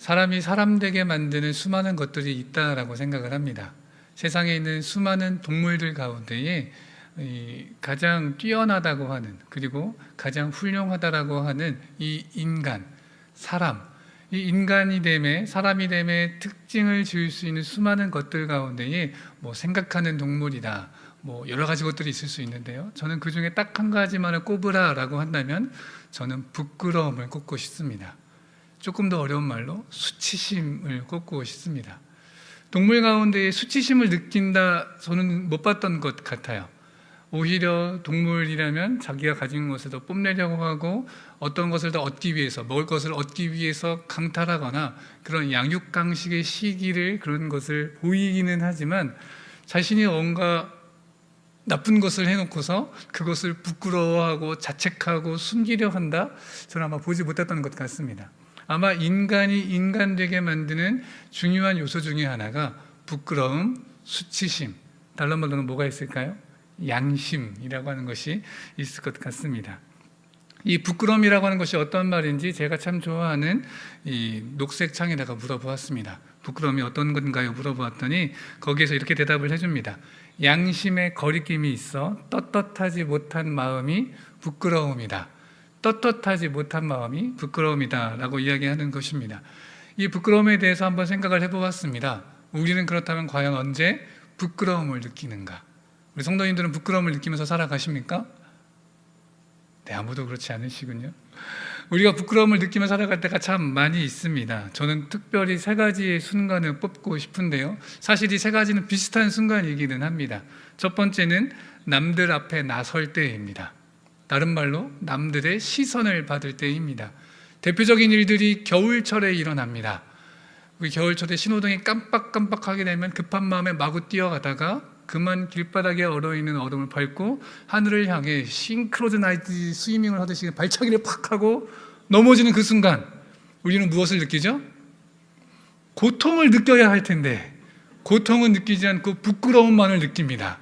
사람이 사람 되게 만드는 수많은 것들이 있다라고 생각을 합니다. 세상에 있는 수많은 동물들 가운데에 가장 뛰어나다고 하는, 그리고 가장 훌륭하다라고 하는 이 인간, 사람, 이 인간이 됨에, 사람이 됨에 특징을 지을 수 있는 수많은 것들 가운데에 생각하는 동물이다, 여러 가지 것들이 있을 수 있는데요, 저는 그 중에 딱 한 가지만을 꼽으라라고 한다면 저는 부끄러움을 꼽고 싶습니다. 조금 더 어려운 말로 수치심을 꼽고 싶습니다. 동물 가운데 수치심을 느낀다, 저는 못 봤던 것 같아요. 오히려 동물이라면 자기가 가진 것을 더 뽐내려고 하고, 어떤 것을 더 얻기 위해서, 먹을 것을 얻기 위해서 강탈하거나 그런 양육강식의 시기를, 그런 것을 보이기는 하지만 자신이 뭔가 나쁜 것을 해놓고서 그것을 부끄러워하고 자책하고 숨기려 한다? 저는 아마 보지 못했던 것 같습니다. 아마 인간이 인간 되게 만드는 중요한 요소 중에 하나가 부끄러움, 수치심, 다른 말로는 뭐가 있을까요? 양심이라고 하는 것이 있을 것 같습니다. 이 부끄러움이라고 하는 것이 어떤 말인지 제가 참 좋아하는 이 녹색 창에다가 물어보았습니다. 부끄러움이 어떤 건가요? 물어보았더니 거기에서 이렇게 대답을 해줍니다. 양심에 거리낌이 있어 떳떳하지 못한 마음이 부끄러움이다. 떳떳하지 못한 마음이 부끄러움이다 라고 이야기하는 것입니다. 이 부끄러움에 대해서 한번 생각을 해보았습니다. 우리는 그렇다면 과연 언제 부끄러움을 느끼는가? 우리 성도님들은 부끄러움을 느끼면서 살아가십니까? 네, 아무도 그렇지 않으시군요. 우리가 부끄러움을 느끼면서 살아갈 때가 참 많이 있습니다. 저는 특별히 세 가지의 순간을 뽑고 싶은데요, 사실 이 세 가지는 비슷한 순간이기는 합니다. 첫 번째는 남들 앞에 나설 때입니다. 다른 말로 남들의 시선을 받을 때입니다. 대표적인 일들이 겨울철에 일어납니다. 우리 겨울철에 신호등이 깜빡깜빡하게 되면 급한 마음에 마구 뛰어가다가 그만 길바닥에 얼어있는 얼음을 밟고 하늘을 향해 싱크로드 나이트 스위밍을 하듯이 발차기를 팍 하고 넘어지는 그 순간 우리는 무엇을 느끼죠? 고통을 느껴야 할 텐데 고통은 느끼지 않고 부끄러움만을 느낍니다.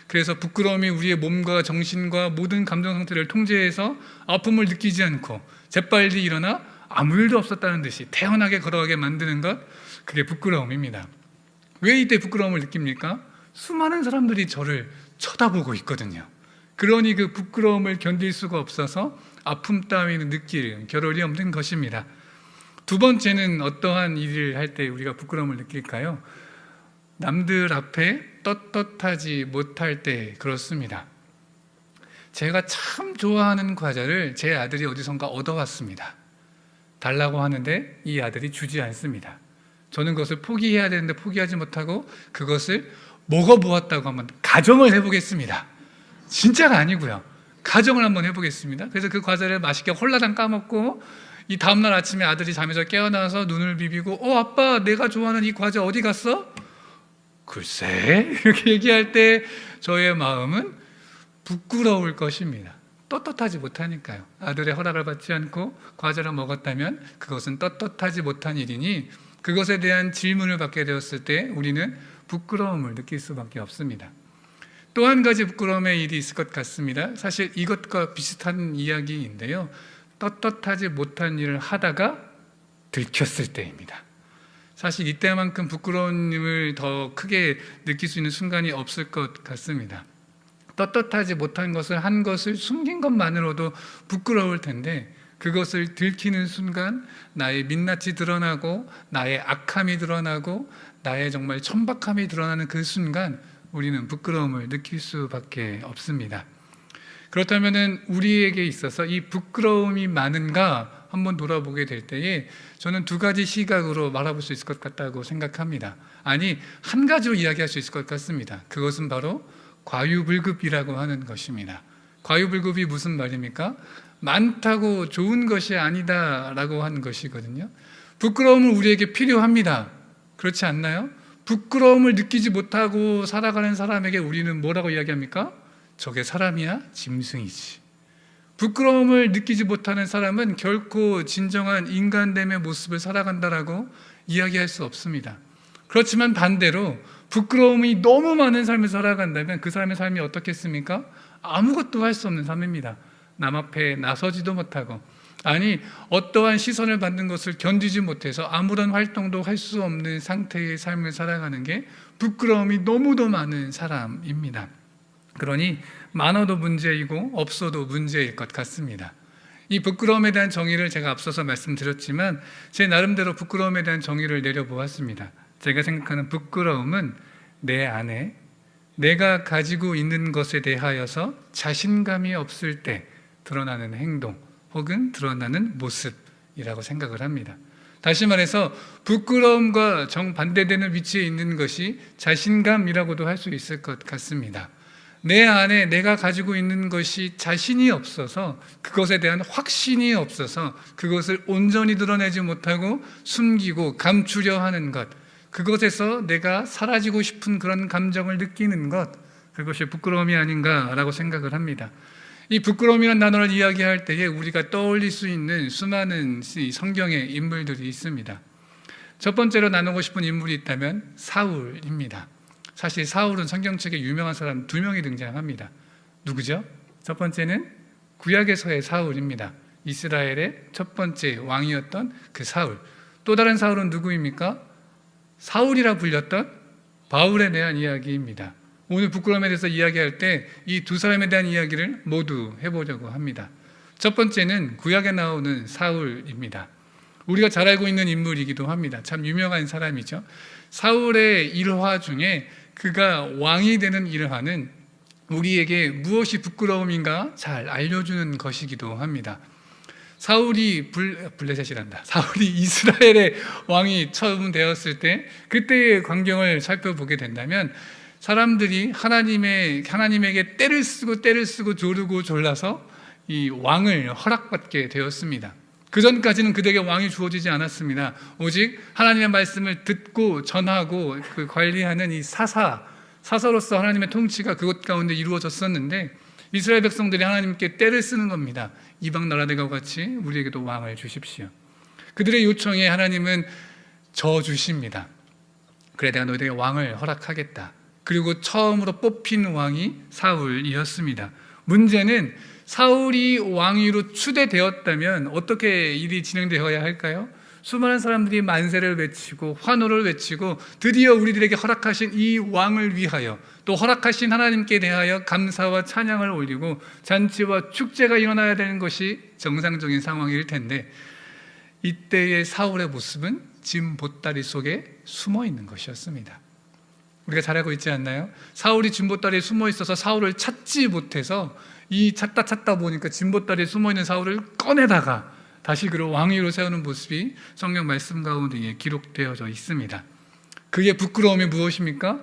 그래서 부끄러움이 우리의 몸과 정신과 모든 감정 상태를 통제해서 아픔을 느끼지 않고 재빨리 일어나 아무 일도 없었다는 듯이 태연하게 걸어가게 만드는 것, 그게 부끄러움입니다. 왜 이때 부끄러움을 느낍니까? 수많은 사람들이 저를 쳐다보고 있거든요. 그러니 그 부끄러움을 견딜 수가 없어서 아픔 따위는 느낄 겨를이 없는 것입니다. 두 번째는 어떠한 일을 할 때 우리가 부끄러움을 느낄까요? 남들 앞에 떳떳하지 못할 때 그렇습니다. 제가 참 좋아하는 과자를 제 아들이 어디선가 얻어왔습니다. 달라고 하는데 이 아들이 주지 않습니다. 저는 그것을 포기해야 되는데 포기하지 못하고 그것을 먹어보았다고 한번 가정을 해보겠습니다. 진짜가 아니고요. 가정을 한번 해보겠습니다. 그래서 그 과자를 맛있게 홀라당 까먹고 이 다음날 아침에 아들이 잠에서 깨어나서 눈을 비비고 아빠 내가 좋아하는 이 과자 어디 갔어? 글쎄 이렇게 얘기할 때 저의 마음은 부끄러울 것입니다. 떳떳하지 못하니까요. 아들의 허락을 받지 않고 과자를 먹었다면 그것은 떳떳하지 못한 일이니 그것에 대한 질문을 받게 되었을 때 우리는 부끄러움을 느낄 수밖에 없습니다. 또 한 가지 부끄러움의 일이 있을 것 같습니다. 사실 이것과 비슷한 이야기인데요, 떳떳하지 못한 일을 하다가 들켰을 때입니다. 사실 이때만큼 부끄러움을 더 크게 느낄 수 있는 순간이 없을 것 같습니다. 떳떳하지 못한 것을 한 것을 숨긴 것만으로도 부끄러울 텐데 그것을 들키는 순간 나의 민낯이 드러나고 나의 악함이 드러나고 나의 정말 천박함이 드러나는 그 순간 우리는 부끄러움을 느낄 수밖에 없습니다. 그렇다면 우리에게 있어서 이 부끄러움이 많은가 한번 돌아보게 될 때에 저는 두 가지 시각으로 말해볼 수 있을 것 같다고 생각합니다. 아니, 한 가지로 이야기할 수 있을 것 같습니다. 그것은 바로 과유불급이라고 하는 것입니다. 과유불급이 무슨 말입니까? 많다고 좋은 것이 아니다라고 하는 것이거든요. 부끄러움은 우리에게 필요합니다. 그렇지 않나요? 부끄러움을 느끼지 못하고 살아가는 사람에게 우리는 뭐라고 이야기합니까? 저게 사람이야? 짐승이지. 부끄러움을 느끼지 못하는 사람은 결코 진정한 인간됨의 모습을 살아간다라고 이야기할 수 없습니다. 그렇지만 반대로 부끄러움이 너무 많은 삶을 살아간다면 그 사람의 삶이 어떻겠습니까? 아무것도 할 수 없는 삶입니다. 남 앞에 나서지도 못하고 아니, 어떠한 시선을 받는 것을 견디지 못해서 아무런 활동도 할 수 없는 상태의 삶을 살아가는 게 부끄러움이 너무도 많은 사람입니다. 그러니 많아도 문제이고 없어도 문제일 것 같습니다. 이 부끄러움에 대한 정의를 제가 앞서서 말씀드렸지만 제 나름대로 부끄러움에 대한 정의를 내려보았습니다. 제가 생각하는 부끄러움은 내 안에 내가 가지고 있는 것에 대하여서 자신감이 없을 때 드러나는 행동 혹은 드러나는 모습이라고 생각을 합니다. 다시 말해서 부끄러움과 정반대되는 위치에 있는 것이 자신감이라고도 할 수 있을 것 같습니다. 내 안에 내가 가지고 있는 것이 자신이 없어서, 그것에 대한 확신이 없어서 그것을 온전히 드러내지 못하고 숨기고 감추려 하는 것, 그것에서 내가 사라지고 싶은 그런 감정을 느끼는 것, 그것이 부끄러움이 아닌가라고 생각을 합니다. 이 부끄러움이라는 단어를 이야기할 때에 우리가 떠올릴 수 있는 수많은 성경의 인물들이 있습니다. 첫 번째로 나누고 싶은 인물이 있다면 사울입니다. 사실 사울은 성경책에 유명한 사람 2명이 등장합니다. 누구죠? 첫 번째는 구약에서의 사울입니다. 이스라엘의 첫 번째 왕이었던 그 사울. 또 다른 사울은 누구입니까? 사울이라 불렸던 바울에 대한 이야기입니다. 오늘 부끄러움에 대해서 이야기할 때 이 두 사람에 대한 이야기를 모두 해보려고 합니다. 첫 번째는 구약에 나오는 사울입니다. 우리가 잘 알고 있는 인물이기도 합니다. 참 유명한 사람이죠. 사울의 일화 중에 그가 왕이 되는 일화는 우리에게 무엇이 부끄러움인가 잘 알려주는 것이기도 합니다. 사울이 사울이 이스라엘의 왕이 처음 되었을 때 그때의 광경을 살펴보게 된다면 사람들이 하나님에게 때를 쓰고 조르고 졸라서 이 왕을 허락받게 되었습니다. 그 전까지는 그들에게 왕이 주어지지 않았습니다. 오직 하나님의 말씀을 듣고 전하고 그 관리하는 이 사사로서 하나님의 통치가 그곳 가운데 이루어졌었는데 이스라엘 백성들이 하나님께 때를 쓰는 겁니다. 이방 나라들과 같이 우리에게도 왕을 주십시오. 그들의 요청에 하나님은 주십니다. 그래 내가 너희에게 왕을 허락하겠다. 그리고 처음으로 뽑힌 왕이 사울이었습니다. 문제는 사울이 왕위로 추대되었다면 어떻게 일이 진행되어야 할까요? 수많은 사람들이 만세를 외치고 환호를 외치고 드디어 우리들에게 허락하신 이 왕을 위하여 또 허락하신 하나님께 대하여 감사와 찬양을 올리고 잔치와 축제가 일어나야 되는 것이 정상적인 상황일 텐데 이때의 사울의 모습은 짐 보따리 속에 숨어 있는 것이었습니다. 우리가 잘 알고 있지 않나요? 사울이 짐 보따리에 숨어 있어서 사울을 찾지 못해서 찾다 보니까 짐 보따리에 숨어 있는 사울을 꺼내다가 다시 그를 왕위로 세우는 모습이 성경 말씀 가운데 기록되어져 있습니다. 그의 부끄러움이 무엇입니까?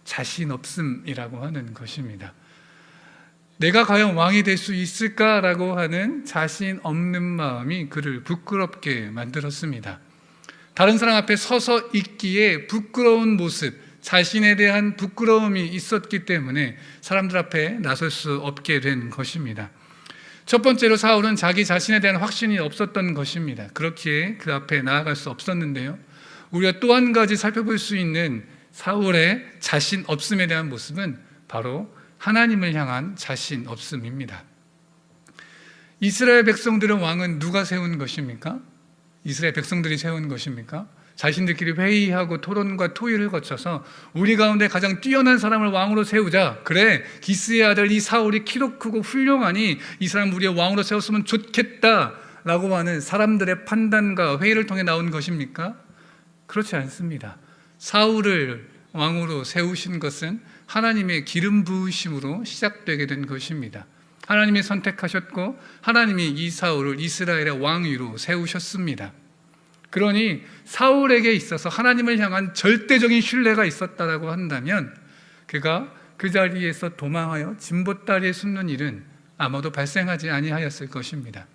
자신 없음이라고 하는 것입니다. 내가 과연 왕이 될 수 있을까라고 하는 자신 없는 마음이 그를 부끄럽게 만들었습니다. 다른 사람 앞에 서서 있기에 부끄러운 모습, 자신에 대한 부끄러움이 있었기 때문에 사람들 앞에 나설 수 없게 된 것입니다. 첫 번째로 사울은 자기 자신에 대한 확신이 없었던 것입니다. 그렇기에 그 앞에 나아갈 수 없었는데요. 우리가 또 한 가지 살펴볼 수 있는 사울의 자신 없음에 대한 모습은 바로 하나님을 향한 자신 없음입니다. 이스라엘 백성들의 왕은 누가 세운 것입니까? 이스라엘 백성들이 세운 것입니까? 자신들끼리 회의하고 토론과 토의를 거쳐서 우리 가운데 가장 뛰어난 사람을 왕으로 세우자. 그래, 기스의 아들 이 사울이 키도 크고 훌륭하니 이 사람 우리의 왕으로 세웠으면 좋겠다라고 하는 사람들의 판단과 회의를 통해 나온 것입니까? 그렇지 않습니다. 사울을 왕으로 세우신 것은 하나님의 기름 부으심으로 시작되게 된 것입니다. 하나님이 선택하셨고 하나님이 이 사울을 이스라엘의 왕위로 세우셨습니다. 그러니 사울에게 있어서 하나님을 향한 절대적인 신뢰가 있었다라고 한다면 그가 그 자리에서 도망하여 짐보따리에 숨는 일은 아마도 발생하지 아니하였을 것입니다.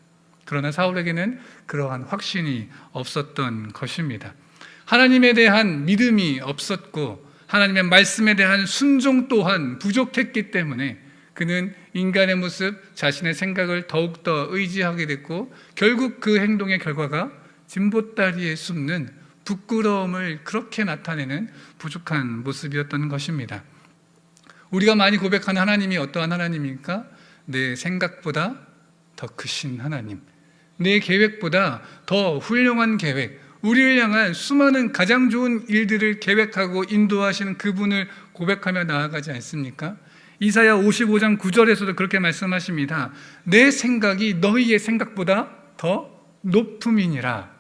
그러나 사울에게는 그러한 확신이 없었던 것입니다. 하나님에 대한 믿음이 없었고 하나님의 말씀에 대한 순종 또한 부족했기 때문에 그는 인간의 모습, 자신의 생각을 더욱더 의지하게 됐고 결국 그 행동의 결과가 짐보따리에 숨는 부끄러움을 그렇게 나타내는 부족한 모습이었던 것입니다. 우리가 많이 고백하는 하나님이 어떠한 하나님입니까? 내 생각보다 더 크신 하나님, 내 계획보다 더 훌륭한 계획, 우리를 향한 수많은 가장 좋은 일들을 계획하고 인도하시는 그분을 고백하며 나아가지 않습니까? 이사야 55장 9절에서도 그렇게 말씀하십니다. 내 생각이 너희의 생각보다 더 높음이니라.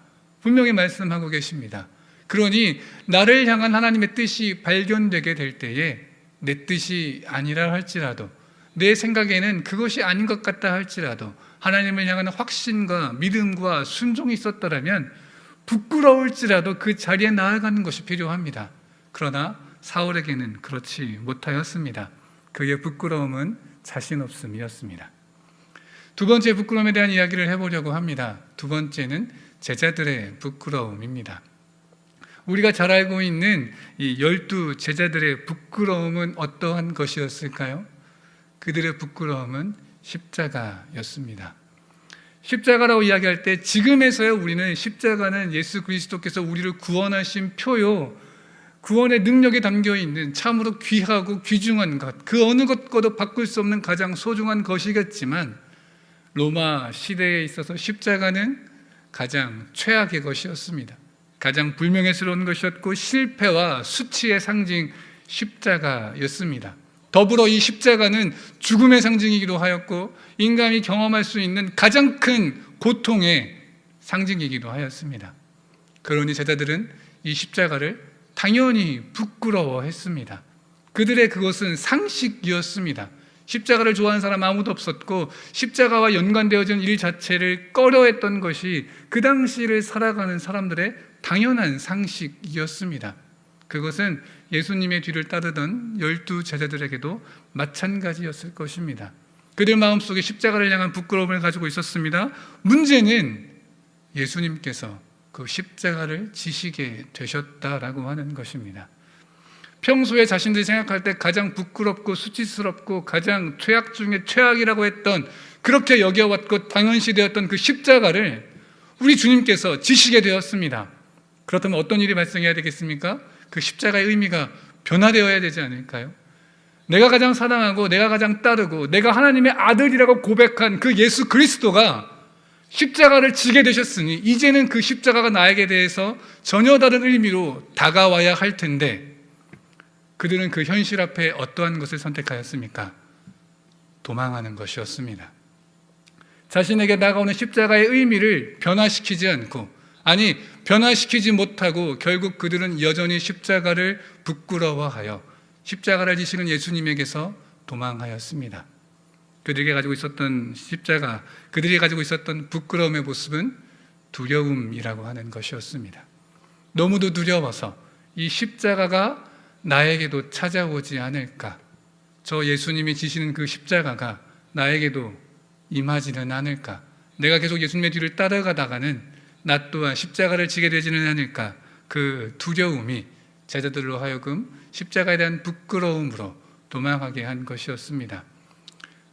분명히 말씀하고 계십니다. 그러니 나를 향한 하나님의 뜻이 발견되게 될 때에 내 뜻이 아니라 할지라도, 내 생각에는 그것이 아닌 것 같다 할지라도 하나님을 향하는 확신과 믿음과 순종이 있었더라면 부끄러울지라도 그 자리에 나아가는 것이 필요합니다. 그러나 사울에게는 그렇지 못하였습니다. 그의 부끄러움은 자신 없음이었습니다. 두 번째 부끄러움에 대한 이야기를 해보려고 합니다. 두 번째는 제자들의 부끄러움입니다. 우리가 잘 알고 있는 이 12 제자들의 부끄러움은 어떠한 것이었을까요? 그들의 부끄러움은 십자가였습니다. 십자가라고 이야기할 때 지금에서야 우리는 십자가는 예수 그리스도께서 우리를 구원하신 표요, 구원의 능력에 담겨있는 참으로 귀하고 귀중한 것, 그 어느 것과도 바꿀 수 없는 가장 소중한 것이겠지만 로마 시대에 있어서 십자가는 가장 최악의 것이었습니다. 가장 불명예스러운 것이었고 실패와 수치의 상징 십자가였습니다. 더불어 이 십자가는 죽음의 상징이기도 하였고 인간이 경험할 수 있는 가장 큰 고통의 상징이기도 하였습니다. 그러니 제자들은 이 십자가를 당연히 부끄러워했습니다. 그들의 그것은 상식이었습니다. 십자가를 좋아하는 사람 아무도 없었고 십자가와 연관되어진 일 자체를 꺼려했던 것이 그 당시를 살아가는 사람들의 당연한 상식이었습니다. 그것은 예수님의 뒤를 따르던 12 제자들에게도 마찬가지였을 것입니다. 그들 마음속에 십자가를 향한 부끄러움을 가지고 있었습니다. 문제는 예수님께서 그 십자가를 지시게 되셨다라고 하는 것입니다. 평소에 자신들이 생각할 때 가장 부끄럽고 수치스럽고 가장 최악 중에 최악이라고 했던, 그렇게 여겨왔고 당연시되었던 그 십자가를 우리 주님께서 지시게 되었습니다. 그렇다면 어떤 일이 발생해야 되겠습니까? 그 십자가의 의미가 변화되어야 되지 않을까요? 내가 가장 사랑하고 내가 가장 따르고 내가 하나님의 아들이라고 고백한 그 예수 그리스도가 십자가를 지게 되셨으니 이제는 그 십자가가 나에게 대해서 전혀 다른 의미로 다가와야 할 텐데 그들은 그 현실 앞에 어떠한 것을 선택하였습니까? 도망하는 것이었습니다. 자신에게 다가오는 십자가의 의미를 변화시키지 않고, 아니 변화시키지 못하고 결국 그들은 여전히 십자가를 부끄러워하여 십자가를 지시는 예수님에게서 도망하였습니다. 그들이 가지고 있었던 십자가, 그들이 가지고 있었던 부끄러움의 모습은 두려움이라고 하는 것이었습니다. 너무도 두려워서 이 십자가가 나에게도 찾아오지 않을까, 저 예수님이 지시는 그 십자가가 나에게도 임하지는 않을까, 내가 계속 예수님의 뒤를 따라가다가는 나 또한 십자가를 지게 되지는 않을까, 그 두려움이 제자들로 하여금 십자가에 대한 부끄러움으로 도망하게 한 것이었습니다.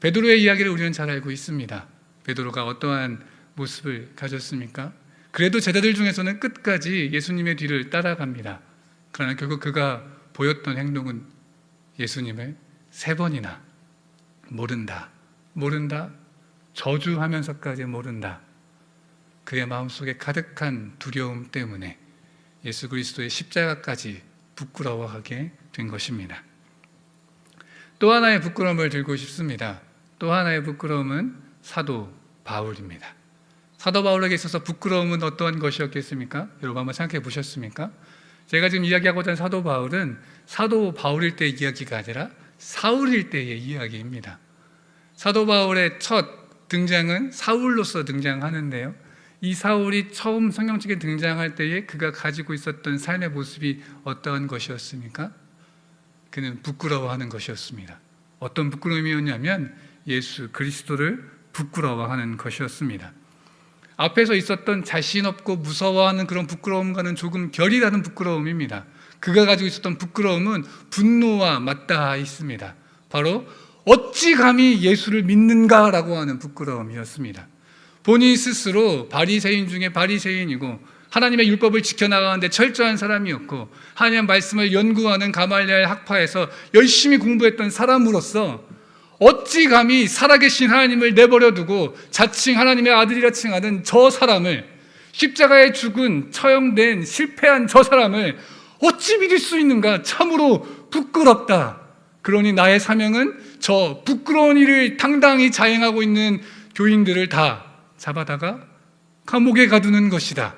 베드로의 이야기를 우리는 잘 알고 있습니다. 베드로가 어떠한 모습을 가졌습니까? 그래도 제자들 중에서는 끝까지 예수님의 뒤를 따라갑니다. 그러나 결국 그가 보였던 행동은 예수님을 3번이나 모른다, 모른다, 저주하면서까지 모른다. 그의 마음속에 가득한 두려움 때문에 예수 그리스도의 십자가까지 부끄러워하게 된 것입니다. 또 하나의 부끄러움을 들고 싶습니다. 또 하나의 부끄러움은 사도 바울입니다. 사도 바울에게 있어서 부끄러움은 어떠한 것이었겠습니까? 여러분 한번 생각해 보셨습니까? 제가 지금 이야기하고자 하는 사도 바울은 사도 바울일 때의 이야기가 아니라 사울일 때의 이야기입니다. 사도 바울의 첫 등장은 사울로서 등장하는데요, 이 사울이 처음 성경책에 등장할 때에 그가 가지고 있었던 삶의 모습이 어떠한 것이었습니까? 그는 부끄러워하는 것이었습니다. 어떤 부끄러움이었냐면 예수 그리스도를 부끄러워하는 것이었습니다. 앞에서 있었던 자신 없고 무서워하는 그런 부끄러움과는 조금 결이 다른 부끄러움입니다. 그가 가지고 있었던 부끄러움은 분노와 맞닿아 있습니다. 바로 어찌 감히 예수를 믿는가라고 하는 부끄러움이었습니다. 본인 스스로 바리새인 중에 바리새인이고 하나님의 율법을 지켜나가는데 철저한 사람이었고 하나님의 말씀을 연구하는 가말리엘 학파에서 열심히 공부했던 사람으로서 어찌 감히 살아계신 하나님을 내버려 두고 자칭 하나님의 아들이라 칭하는 저 사람을, 십자가에 죽은 처형된 실패한 저 사람을 어찌 믿을 수 있는가? 참으로 부끄럽다. 그러니 나의 사명은 저 부끄러운 일을 당당히 자행하고 있는 교인들을 다 잡아다가 감옥에 가두는 것이다.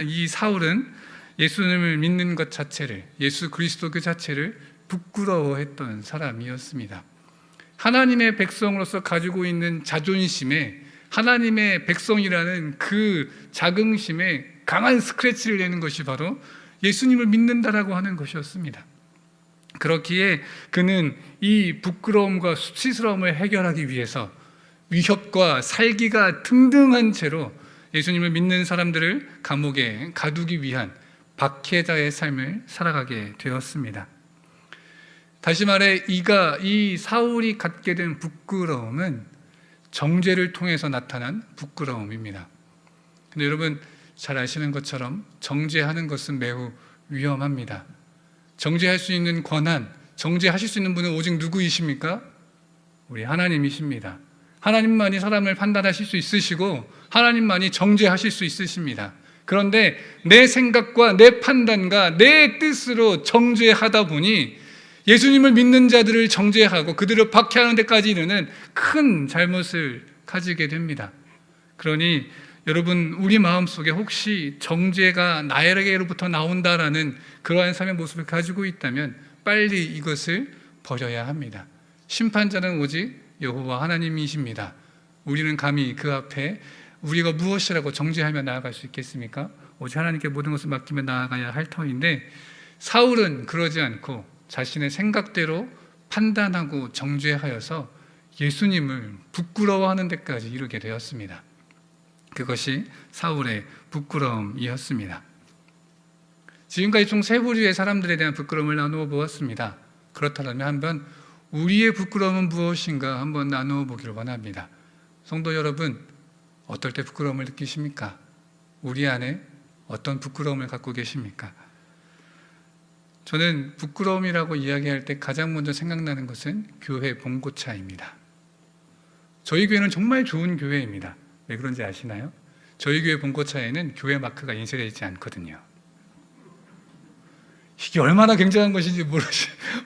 이 사울은 예수님을 믿는 것 자체를, 예수 그리스도 그 자체를 부끄러워했던 사람이었습니다. 하나님의 백성으로서 가지고 있는 자존심에, 하나님의 백성이라는 그 자긍심에 강한 스크래치를 내는 것이 바로 예수님을 믿는다라고 하는 것이었습니다. 그렇기에 그는 이 부끄러움과 수치스러움을 해결하기 위해서 위협과 살기가 등등한 채로 예수님을 믿는 사람들을 감옥에 가두기 위한 박해자의 삶을 살아가게 되었습니다. 다시 말해 이 사울이 갖게 된 부끄러움은 정죄를 통해서 나타난 부끄러움입니다. 근데 여러분 잘 아시는 것처럼 정죄하는 것은 매우 위험합니다. 정죄할 수 있는 권한, 정죄하실 수 있는 분은 오직 누구이십니까? 우리 하나님이십니다. 하나님만이 사람을 판단하실 수 있으시고 하나님만이 정죄하실 수 있으십니다. 그런데 내 생각과 내 판단과 내 뜻으로 정죄하다 보니 예수님을 믿는 자들을 정죄하고 그들을 박해하는 데까지 이르는 큰 잘못을 가지게 됩니다. 그러니 여러분 우리 마음속에 혹시 정죄가 나에게로부터 나온다라는 그러한 삶의 모습을 가지고 있다면 빨리 이것을 버려야 합니다. 심판자는 오직 여호와 하나님이십니다. 우리는 감히 그 앞에 우리가 무엇이라고 정죄하며 나아갈 수 있겠습니까? 오직 하나님께 모든 것을 맡기며 나아가야 할 터인데 사울은 그러지 않고 자신의 생각대로 판단하고 정죄하여서 예수님을 부끄러워하는 데까지 이르게 되었습니다. 그것이 사울의 부끄러움이었습니다. 지금까지 총 세 부류의 사람들에 대한 부끄러움을 나누어 보았습니다. 그렇다면 한번 우리의 부끄러움은 무엇인가 한번 나누어 보기를 원합니다. 성도 여러분, 어떨 때 부끄러움을 느끼십니까? 우리 안에 어떤 부끄러움을 갖고 계십니까? 저는 부끄러움이라고 이야기할 때 가장 먼저 생각나는 것은 교회 봉고차입니다. 저희 교회는 정말 좋은 교회입니다. 왜 그런지 아시나요? 저희 교회 봉고차에는 교회 마크가 인쇄되어 있지 않거든요. 이게 얼마나 굉장한 것인지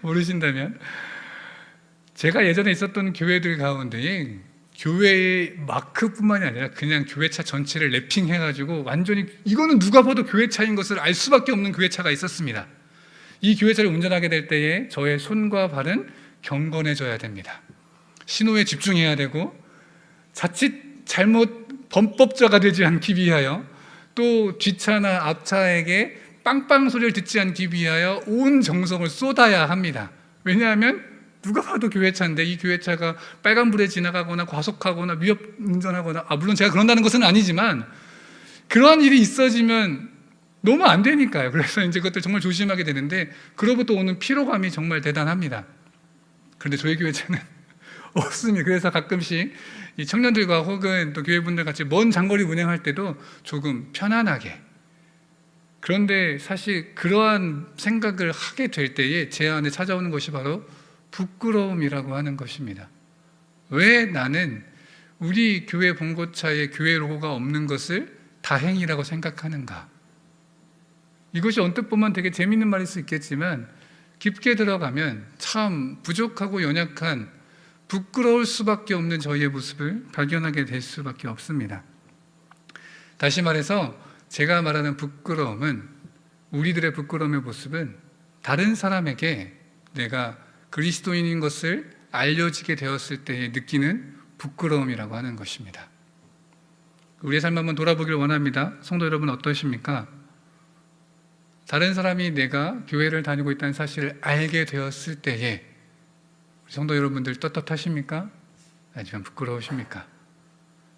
모르신다면 제가 예전에 있었던 교회들 가운데에 교회의 마크뿐만이 아니라 그냥 교회차 전체를 랩핑해가지고 완전히 이거는 누가 봐도 교회차인 것을 알 수밖에 없는 교회차가 있었습니다. 이 교회차를 운전하게 될 때에 저의 손과 발은 경건해져야 됩니다. 신호에 집중해야 되고 자칫 잘못 범법자가 되지 않기 위하여 또 뒷차나 앞차에게 빵빵 소리를 듣지 않기 위하여 온 정성을 쏟아야 합니다. 왜냐하면 누가 봐도 교회차인데 이 교회차가 빨간불에 지나가거나 과속하거나 위협 운전하거나 물론 제가 그런다는 것은 아니지만 그러한 일이 있어지면 너무 안 되니까요. 그래서 이제 그것들 정말 조심하게 되는데 그로부터 오는 피로감이 정말 대단합니다. 그런데 저희 교회차는 없습니다. 그래서 가끔씩 이 청년들과 혹은 또 교회분들 같이 먼 장거리 운행할 때도 조금 편안하게, 그런데 사실 그러한 생각을 하게 될 때에 제 안에 찾아오는 것이 바로 부끄러움이라고 하는 것입니다. 왜 나는 우리 교회 봉고차에 교회 로고가 없는 것을 다행이라고 생각하는가? 이것이 언뜻 보면 되게 재미있는 말일 수 있겠지만 깊게 들어가면 참 부족하고 연약한 부끄러울 수밖에 없는 저희의 모습을 발견하게 될 수밖에 없습니다. 다시 말해서 제가 말하는 부끄러움은, 우리들의 부끄러움의 모습은 다른 사람에게 내가 그리스도인인 것을 알려지게 되었을 때에 느끼는 부끄러움이라고 하는 것입니다. 우리의 삶 한번 돌아보길 원합니다. 성도 여러분 어떠십니까? 다른 사람이 내가 교회를 다니고 있다는 사실을 알게 되었을 때에 성도 여러분들 떳떳하십니까? 아니면 부끄러우십니까?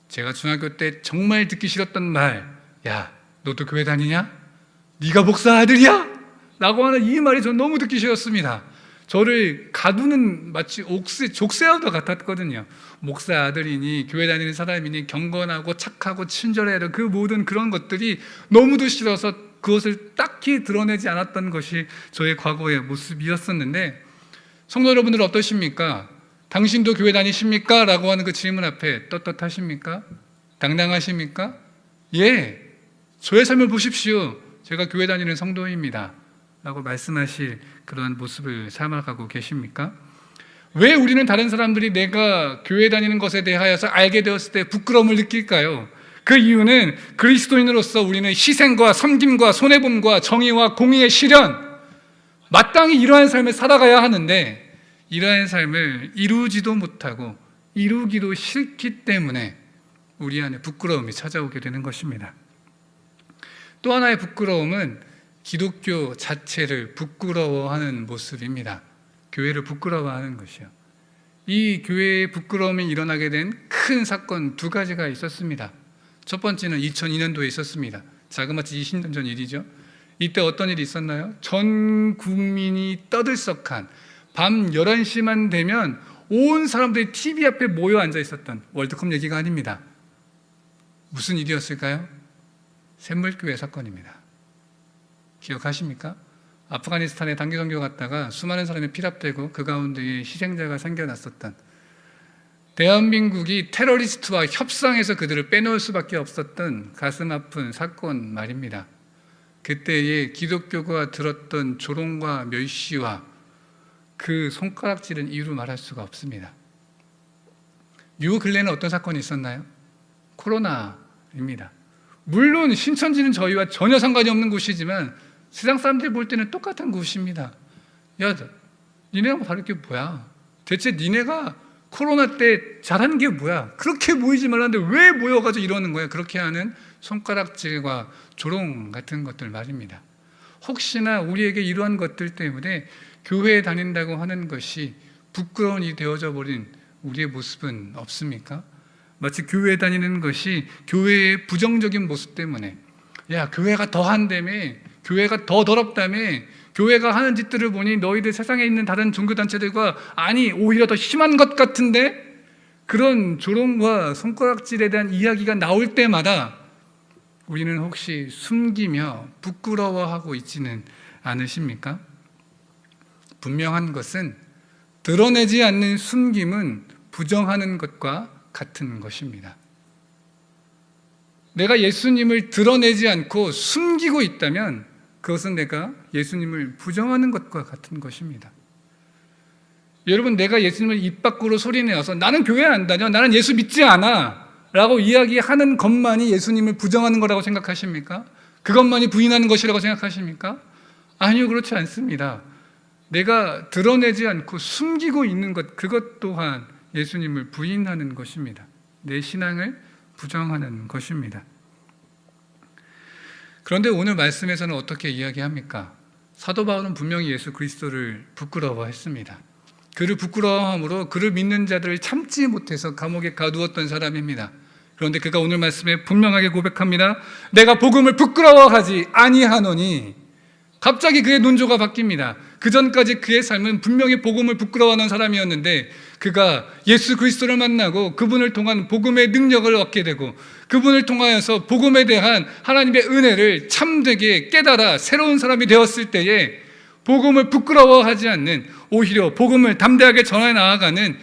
제가 중학교 때 정말 듣기 싫었던 말, 야, 너도 교회 다니냐? 네가 목사 아들이야? 라고 하는 이 말이 저는 너무 듣기 싫었습니다. 저를 가두는 마치 족쇄와도 같았거든요. 목사 아들이니 교회 다니는 사람이니 경건하고 착하고 친절해야 돼. 그 모든 그런 것들이 너무도 싫어서 그것을 딱히 드러내지 않았던 것이 저의 과거의 모습이었었는데 성도 여러분들 어떠십니까? 당신도 교회 다니십니까? 라고 하는 그 질문 앞에 떳떳하십니까? 당당하십니까? 예, 저의 삶을 보십시오. 제가 교회 다니는 성도입니다. 라고 말씀하실 그런 모습을 삶아가고 계십니까? 왜 우리는 다른 사람들이 내가 교회 다니는 것에 대하여서 알게 되었을 때 부끄러움을 느낄까요? 그 이유는 그리스도인으로서 우리는 희생과 섬김과 손해봄과 정의와 공의의 실현, 마땅히 이러한 삶을 살아가야 하는데 이러한 삶을 이루지도 못하고 이루기도 싫기 때문에 우리 안에 부끄러움이 찾아오게 되는 것입니다. 또 하나의 부끄러움은 기독교 자체를 부끄러워하는 모습입니다. 교회를 부끄러워하는 것이요. 이 교회의 부끄러움이 일어나게 된 큰 사건 두 가지가 있었습니다. 첫 번째는 2002년도에 있었습니다. 자그마치 20년 전 일이죠. 이때 어떤 일이 있었나요? 전 국민이 떠들썩한 밤 11시만 되면 온 사람들이 TV 앞에 모여 앉아 있었던 월드컵 얘기가 아닙니다. 무슨 일이었을까요? 샘물교회 사건입니다. 기억하십니까? 아프가니스탄에 단기 선교 갔다가 수많은 사람이 피랍되고 그 가운데에 희생자가 생겨났었던, 대한민국이 테러리스트와 협상해서 그들을 빼놓을 수밖에 없었던 가슴 아픈 사건 말입니다. 그때의 기독교가 들었던 조롱과 멸시와 그 손가락질은 이루 말할 수가 없습니다. 요 근래는 어떤 사건이 있었나요? 코로나입니다. 물론 신천지는 저희와 전혀 상관이 없는 곳이지만 세상 사람들이 볼 때는 똑같은 곳입니다. 야, 니네가 뭐 다를 게 뭐야? 대체 니네가 코로나 때 잘한 게 뭐야? 그렇게 모이지 말라는데 왜 모여가지고 이러는 거야? 그렇게 하는 손가락질과 조롱 같은 것들 말입니다. 혹시나 우리에게 이러한 것들 때문에 교회에 다닌다고 하는 것이 부끄러운 일이 되어져 버린 우리의 모습은 없습니까? 마치 교회에 다니는 것이 교회의 부정적인 모습 때문에, 야, 교회가 더 한다며, 교회가 더 더럽다며, 교회가 하는 짓들을 보니 너희들 세상에 있는 다른 종교단체들과 아니 오히려 더 심한 것 같은데, 그런 조롱과 손가락질에 대한 이야기가 나올 때마다 우리는 혹시 숨기며 부끄러워하고 있지는 않으십니까? 분명한 것은 드러내지 않는 숨김은 부정하는 것과 같은 것입니다. 내가 예수님을 드러내지 않고 숨기고 있다면 그것은 내가 예수님을 부정하는 것과 같은 것입니다. 여러분, 내가 예수님을 입 밖으로 소리내어서 나는 교회 안 다녀, 나는 예수 믿지 않아 라고 이야기하는 것만이 예수님을 부정하는 거라고 생각하십니까? 그것만이 부인하는 것이라고 생각하십니까? 아니요, 그렇지 않습니다. 내가 드러내지 않고 숨기고 있는 것, 그것 또한 예수님을 부인하는 것입니다. 내 신앙을 부정하는 것입니다. 그런데 오늘 말씀에서는 어떻게 이야기합니까? 사도 바울은 분명히 예수 그리스도를 부끄러워했습니다. 그를 부끄러워함으로 그를 믿는 자들을 참지 못해서 감옥에 가두었던 사람입니다. 그런데 그가 오늘 말씀에 분명하게 고백합니다. 내가 복음을 부끄러워하지 아니하노니. 갑자기 그의 논조가 바뀝니다. 그 전까지 그의 삶은 분명히 복음을 부끄러워하는 사람이었는데 그가 예수 그리스도를 만나고 그분을 통한 복음의 능력을 얻게 되고 그분을 통하여서 복음에 대한 하나님의 은혜를 참되게 깨달아 새로운 사람이 되었을 때에 복음을 부끄러워하지 않는, 오히려 복음을 담대하게 전해 나아가는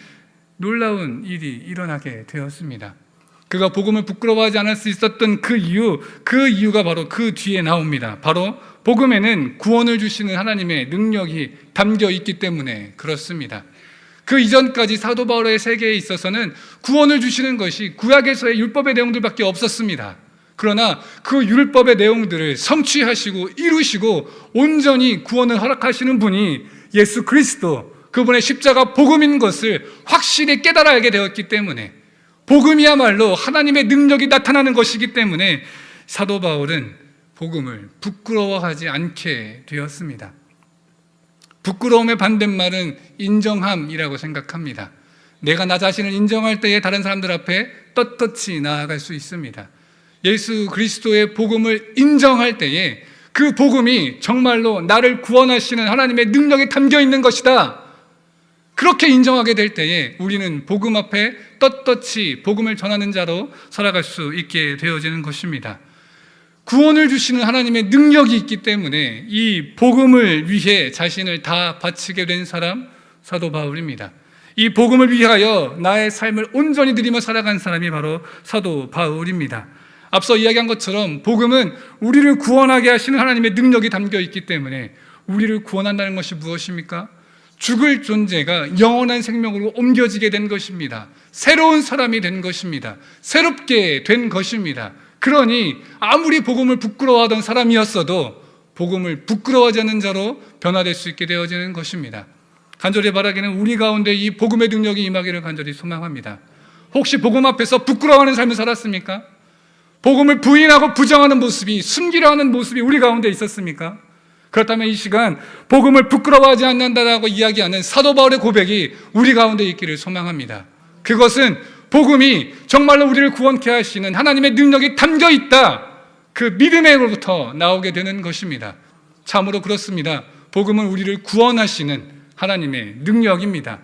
놀라운 일이 일어나게 되었습니다. 그가 복음을 부끄러워하지 않을 수 있었던 그 이유가 바로 그 뒤에 나옵니다. 바로 복음에는 구원을 주시는 하나님의 능력이 담겨 있기 때문에 그렇습니다. 그 이전까지 사도 바울의 세계에 있어서는 구원을 주시는 것이 구약에서의 율법의 내용들밖에 없었습니다. 그러나 그 율법의 내용들을 성취하시고 이루시고 온전히 구원을 허락하시는 분이 예수 그리스도, 그분의 십자가 복음인 것을 확실히 깨달아 알게 되었기 때문에, 복음이야말로 하나님의 능력이 나타나는 것이기 때문에 사도 바울은 복음을 부끄러워하지 않게 되었습니다. 부끄러움의 반대말은 인정함이라고 생각합니다. 내가 나 자신을 인정할 때에 다른 사람들 앞에 떳떳이 나아갈 수 있습니다. 예수 그리스도의 복음을 인정할 때에 그 복음이 정말로 나를 구원하시는 하나님의 능력이 담겨 있는 것이다, 그렇게 인정하게 될 때에 우리는 복음 앞에 떳떳이 복음을 전하는 자로 살아갈 수 있게 되어지는 것입니다. 구원을 주시는 하나님의 능력이 있기 때문에 이 복음을 위해 자신을 다 바치게 된 사람, 사도 바울입니다. 이 복음을 위하여 나의 삶을 온전히 드리며 살아간 사람이 바로 사도 바울입니다. 앞서 이야기한 것처럼 복음은 우리를 구원하게 하시는 하나님의 능력이 담겨 있기 때문에 우리를 구원한다는 것이 무엇입니까? 죽을 존재가 영원한 생명으로 옮겨지게 된 것입니다. 새로운 사람이 된 것입니다. 새롭게 된 것입니다. 그러니 아무리 복음을 부끄러워하던 사람이었어도 복음을 부끄러워하지 않는 자로 변화될 수 있게 되어지는 것입니다. 간절히 바라기는 우리 가운데 이 복음의 능력이 임하기를 간절히 소망합니다. 혹시 복음 앞에서 부끄러워하는 삶을 살았습니까? 복음을 부인하고 부정하는 모습이, 숨기려 하는 모습이 우리 가운데 있었습니까? 그렇다면 이 시간 복음을 부끄러워하지 않는다라고 이야기하는 사도 바울의 고백이 우리 가운데 있기를 소망합니다. 그것은 복음이 정말로 우리를 구원케 하시는 하나님의 능력이 담겨 있다, 그 믿음으로부터 나오게 되는 것입니다. 참으로 그렇습니다. 복음은 우리를 구원하시는 하나님의 능력입니다.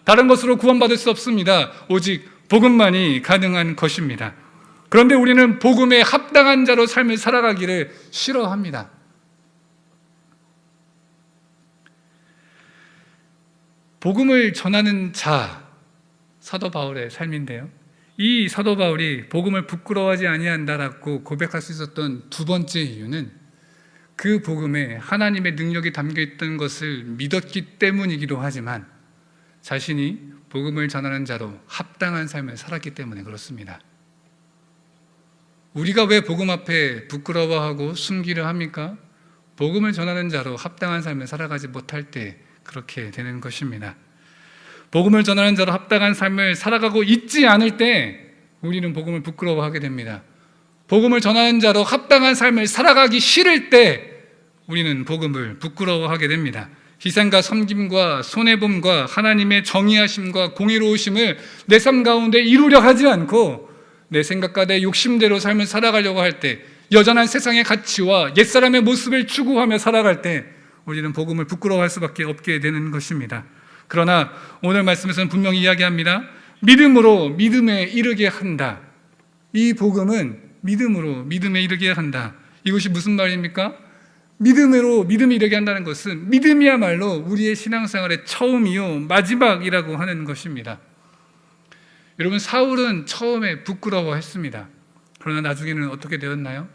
다른 것으로 구원받을 수 없습니다. 오직 복음만이 가능한 것입니다. 그런데 우리는 복음에 합당한 자로 삶을 살아가기를 싫어합니다. 복음을 전하는 자, 사도 바울의 삶인데요, 이 사도 바울이 복음을 부끄러워하지 아니한다라고 고백할 수 있었던 두 번째 이유는 그 복음에 하나님의 능력이 담겨 있던 것을 믿었기 때문이기도 하지만 자신이 복음을 전하는 자로 합당한 삶을 살았기 때문에 그렇습니다. 우리가 왜 복음 앞에 부끄러워하고 숨기려 합니까? 복음을 전하는 자로 합당한 삶을 살아가지 못할 때 그렇게 되는 것입니다. 복음을 전하는 자로 합당한 삶을 살아가고 있지 않을 때 우리는 복음을 부끄러워하게 됩니다. 복음을 전하는 자로 합당한 삶을 살아가기 싫을 때 우리는 복음을 부끄러워하게 됩니다. 희생과 섬김과 손해봄과 하나님의 정의하심과 공의로우심을 내 삶 가운데 이루려 하지 않고 내 생각과 내 욕심대로 삶을 살아가려고 할 때, 여전한 세상의 가치와 옛사람의 모습을 추구하며 살아갈 때 우리는 복음을 부끄러워할 수밖에 없게 되는 것입니다. 그러나 오늘 말씀에서는 분명히 이야기합니다. 믿음으로 믿음에 이르게 한다. 이 복음은 믿음으로 믿음에 이르게 한다. 이것이 무슨 말입니까? 믿음으로 믿음에 이르게 한다는 것은 믿음이야말로 우리의 신앙생활의 처음이요 마지막이라고 하는 것입니다. 여러분, 사울은 처음에 부끄러워했습니다. 그러나 나중에는 어떻게 되었나요?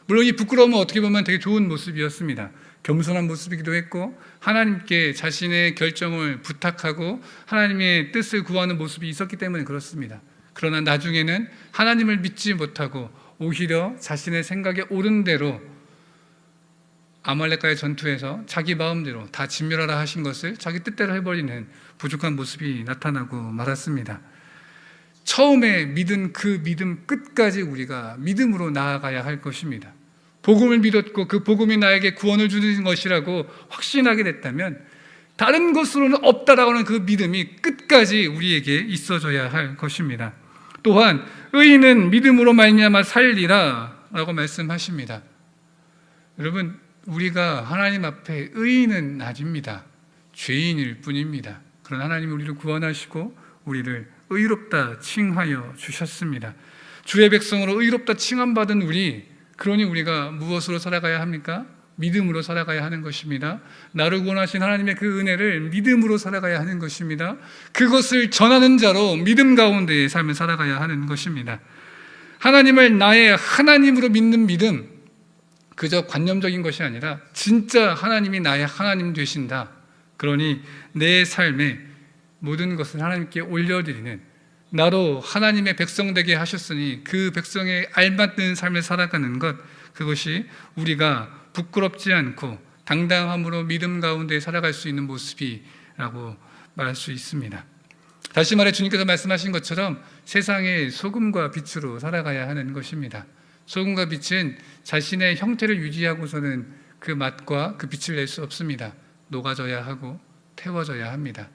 물론 이 부끄러움은 어떻게 보면 되게 좋은 모습이었습니다. 겸손한 모습이기도 했고 하나님께 자신의 결정을 부탁하고 하나님의 뜻을 구하는 모습이 있었기 때문에 그렇습니다. 그러나 나중에는 하나님을 믿지 못하고 오히려 자신의 생각에 옳은 대로 아말렉과의 전투에서 자기 마음대로 다 진멸하라 하신 것을 자기 뜻대로 해버리는 부족한 모습이 나타나고 말았습니다. 처음에 믿은 그 믿음 끝까지 우리가 믿음으로 나아가야 할 것입니다. 복음을 믿었고 그 복음이 나에게 구원을 주는 것이라고 확신하게 됐다면 다른 것으로는 없다라고 하는 그 믿음이 끝까지 우리에게 있어져야 할 것입니다. 또한 의인은 믿음으로 말미암아 살리라 라고 말씀하십니다. 여러분, 우리가 하나님 앞에 의인은 아닙니다. 죄인일 뿐입니다. 그러나 하나님이 우리를 구원하시고 우리를 의롭다 칭하여 주셨습니다. 주의 백성으로 의롭다 칭함받은 우리, 그러니 우리가 무엇으로 살아가야 합니까? 믿음으로 살아가야 하는 것입니다. 나를 구원하신 하나님의 그 은혜를 믿음으로 살아가야 하는 것입니다. 그것을 전하는 자로 믿음 가운데의 삶을 살아가야 하는 것입니다. 하나님을 나의 하나님으로 믿는 믿음, 그저 관념적인 것이 아니라 진짜 하나님이 나의 하나님 되신다. 그러니 내 삶에 모든 것을 하나님께 올려드리는, 나로 하나님의 백성 되게 하셨으니 그 백성에 알맞는 삶을 살아가는 것, 그것이 우리가 부끄럽지 않고 당당함으로 믿음 가운데 살아갈 수 있는 모습이라고 말할 수 있습니다. 다시 말해 주님께서 말씀하신 것처럼 세상의 소금과 빛으로 살아가야 하는 것입니다. 소금과 빛은 자신의 형태를 유지하고서는 그 맛과 그 빛을 낼 수 없습니다. 녹아져야 하고 태워져야 합니다.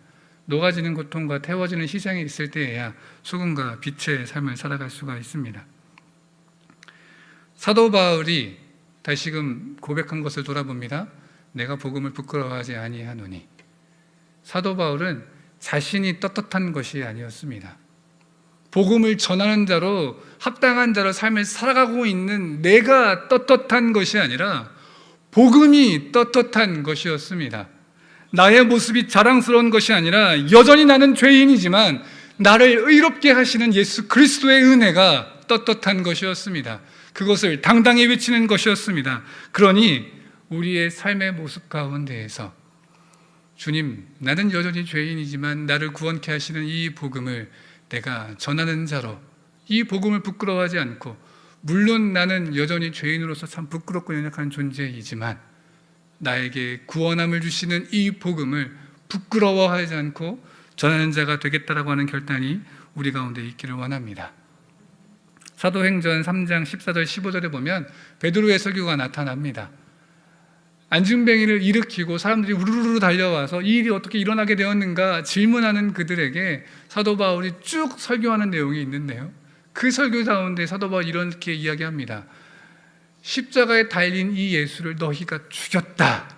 녹아지는 고통과 태워지는 희생이 있을 때에야 소금과 빛의 삶을 살아갈 수가 있습니다. 사도 바울이 다시금 고백한 것을 돌아봅니다. 내가 복음을 부끄러워하지 아니하노니. 사도 바울은 자신이 떳떳한 것이 아니었습니다. 복음을 전하는 자로 합당한 자로 삶을 살아가고 있는 내가 떳떳한 것이 아니라 복음이 떳떳한 것이었습니다. 나의 모습이 자랑스러운 것이 아니라 여전히 나는 죄인이지만 나를 의롭게 하시는 예수 그리스도의 은혜가 떳떳한 것이었습니다. 그것을 당당히 외치는 것이었습니다. 그러니 우리의 삶의 모습 가운데에서 주님, 나는 여전히 죄인이지만 나를 구원케 하시는 이 복음을 내가 전하는 자로, 이 복음을 부끄러워하지 않고, 물론 나는 여전히 죄인으로서 참 부끄럽고 연약한 존재이지만 나에게 구원함을 주시는 이 복음을 부끄러워하지 않고 전하는 자가 되겠다라고 하는 결단이 우리 가운데 있기를 원합니다. 사도행전 3장 14절 15절에 보면 베드로의 설교가 나타납니다. 안중뱅이를 일으키고 사람들이 우르르 달려와서 이 일이 어떻게 일어나게 되었는가 질문하는 그들에게 사도 바울이 쭉 설교하는 내용이 있는데요, 그 설교 가운데 사도 바울이 이렇게 이야기합니다. 십자가에 달린 이 예수를 너희가 죽였다.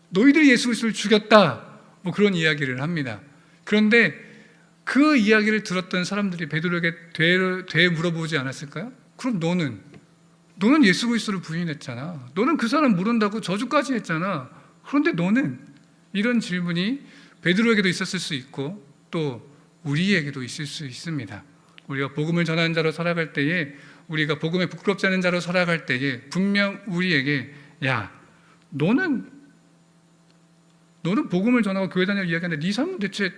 너희들이 예수 그리스도를 죽였다. 뭐 그런 이야기를 합니다. 그런데 그 이야기를 들었던 사람들이 베드로에게 되에 물어보지 않았을까요? 그럼 너는 예수 그리스도를 부인했잖아. 너는 그 사람 모른다고 저주까지 했잖아. 그런데 너는, 이런 질문이 베드로에게도 있었을 수 있고 또 우리에게도 있을 수 있습니다. 우리가 복음을 전하는 자로 살아갈 때에, 우리가 복음에 부끄럽지 않은 자로 살아갈 때에 분명 우리에게 야, 너는 복음을 전하고 교회 다니고 이야기하는데 네 삶은 대체,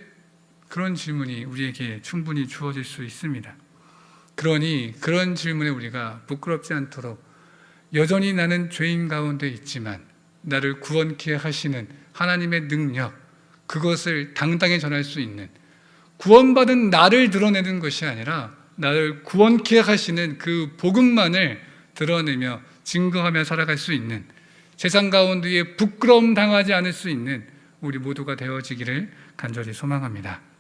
그런 질문이 우리에게 충분히 주어질 수 있습니다. 그러니 그런 질문에 우리가 부끄럽지 않도록 여전히 나는 죄인 가운데 있지만 나를 구원케 하시는 하나님의 능력, 그것을 당당히 전할 수 있는, 구원받은 나를 드러내는 것이 아니라 나를 구원케 하시는 그 복음만을 드러내며 증거하며 살아갈 수 있는, 세상 가운데에 부끄러움 당하지 않을 수 있는 우리 모두가 되어지기를 간절히 소망합니다.